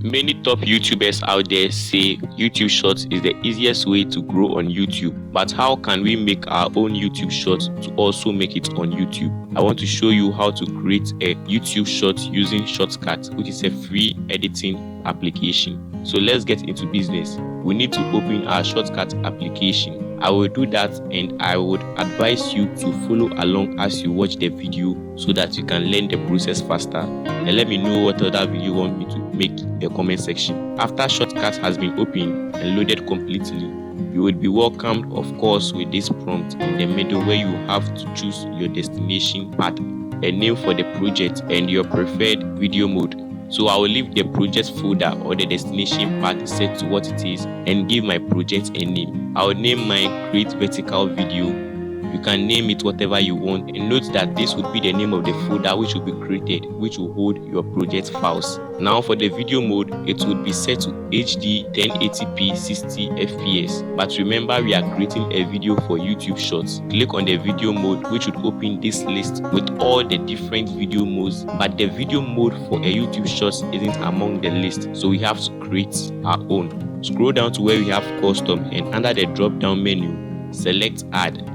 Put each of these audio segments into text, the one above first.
Many top YouTubers out there say YouTube Shorts is the easiest way to grow on YouTube. But how can we make our own YouTube Shorts to also make it on YouTube? I want to show you how to create a YouTube Short using Shotcut, which is a free editing application. So let's get into business. We need to open our Shotcut application. I will do that, and I would advise you to follow along as you watch the video so that you can learn the process faster. And let me know what other video you want me to make in the comment section. After Shotcut has been opened and loaded completely, you will be welcomed, of course, with this prompt in the middle where you have to choose your destination path, a name for the project, and your preferred video mode. So I will leave the project folder or the destination path set to what it is and give my project a name. I will name mine Create Vertical Video. You can name it whatever you want, and note that this would be the name of the folder which will be created, which will hold your project files. Now for the video mode, it would be set to HD 1080p 60 fps. But remember, we are creating a video for YouTube Shorts. Click on the video mode, which would open this list with all the different video modes, but the video mode for a YouTube Shorts isn't among the list, so we have to create our own. Scroll down to where we have custom, and under the drop down menu, select add.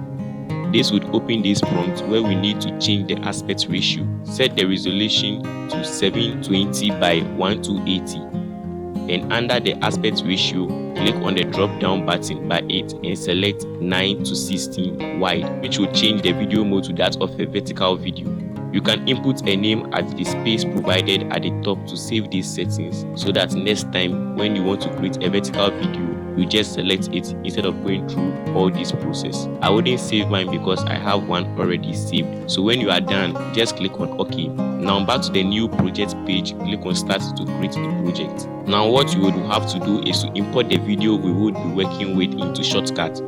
This would open this prompt where we need to change the aspect ratio. Set the resolution to 720 by 1280. And under the aspect ratio, click on the drop down button by 8 and select 9 to 16 wide, which will change the video mode to that of a vertical video. You can input a name at the space provided at the top to save these settings, so that next time when you want to create a vertical video, you just select it instead of going through all this process. I wouldn't save mine because I have one already saved. So when you are done, just click on OK. Now back to the new project page, click on Start to create the project. Now what you would have to do is to import the video we would be working with into Shotcut.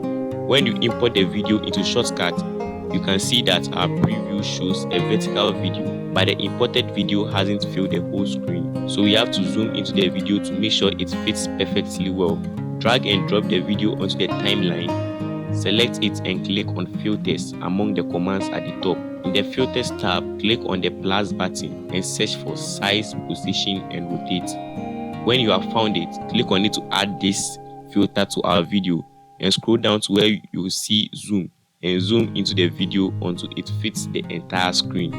When you import the video into Shotcut, you can see that our preview shows a vertical video, but the imported video hasn't filled the whole screen. So we have to zoom into the video to make sure it fits perfectly well. Drag and drop the video onto the timeline, select it and click on Filters among the commands at the top. In the Filters tab, click on the plus button and search for Size, Position and Rotate. When you have found it, click on it to add this filter to our video and scroll down to where you will see Zoom, and zoom into the video until it fits the entire screen.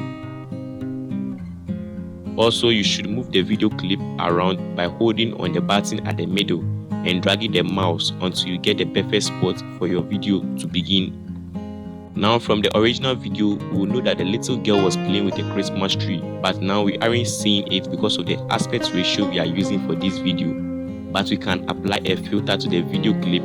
Also, you should move the video clip around by holding on the button at the middle and dragging the mouse until you get the perfect spot for your video to begin. Now from the original video, we will know that the little girl was playing with a Christmas tree, but now we aren't seeing it because of the aspect ratio we are using for this video. But we can apply a filter to the video clip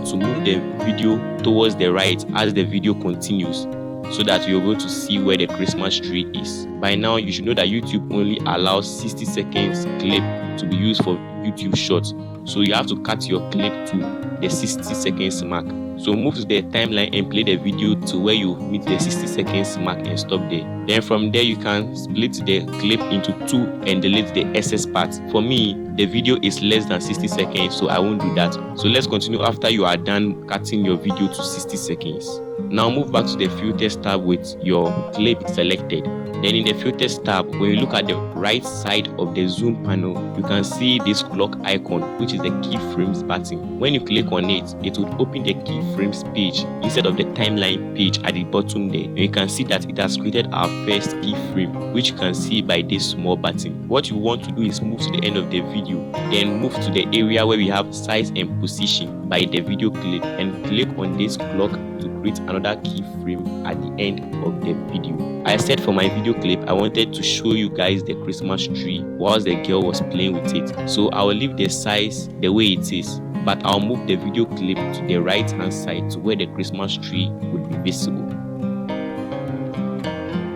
to move the video towards the right as the video continues, so that you're able to see where the Christmas tree is. By now, you should know that YouTube only allows 60 seconds clip to be used for YouTube Shorts, so you have to cut your clip to the 60 seconds mark. So move to the timeline and play the video to where you meet the 60 seconds mark and stop there. Then from there you can split the clip into two and delete the excess part. For me, the video is less than 60 seconds, so I won't do that. So let's continue after you are done cutting your video to 60 seconds. Now move back to the Filters tab with your clip selected. Then in the Filters tab, when you look at the right side of the zoom panel, you can see this clock icon, which is the keyframes button. When you click on it, it will open the keyframes page instead of the timeline page at the bottom there. And you can see that it has created our first keyframe, which you can see by this small button. What you want to do is move to the end of the video, then move to the area where we have size and position by the video clip, and click on this clock to create another keyframe at the end of the video. I said for my video clip, I wanted to show you guys the Christmas tree whilst the girl was playing with it. So I will leave the size the way it is, but I'll move the video clip to the right hand side to where the Christmas tree would be visible.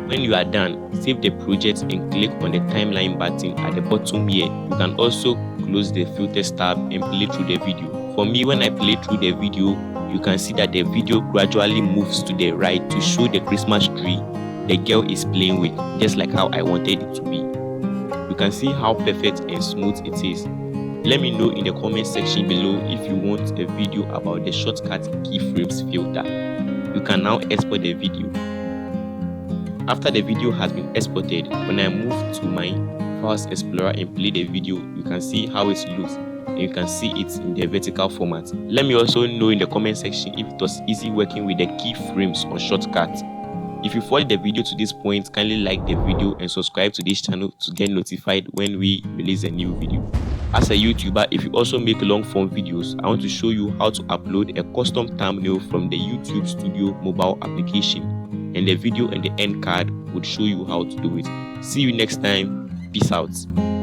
When you are done, save the project and click on the timeline button at the bottom here. You can also close the Filters tab and play through the video. For me, when I play through the video, you can see that the video gradually moves to the right to show the Christmas tree the girl is playing with, just like how I wanted it to be. You can see how perfect and smooth it is. Let me know in the comment section below if you want a video about the Shotcut keyframes filter. You can now export the video. After the video has been exported, when I move to my Files Explorer and play the video, you can see how it looks and you can see it in the vertical format. Let me also know in the comment section if it was easy working with the keyframes on Shotcut. If you followed the video to this point, kindly like the video and subscribe to this channel to get notified when we release a new video. As a YouTuber, if you also make long form videos, I want to show you how to upload a custom thumbnail from the YouTube Studio mobile application, and the video and the end card would show you how to do it. See you next time. Peace out.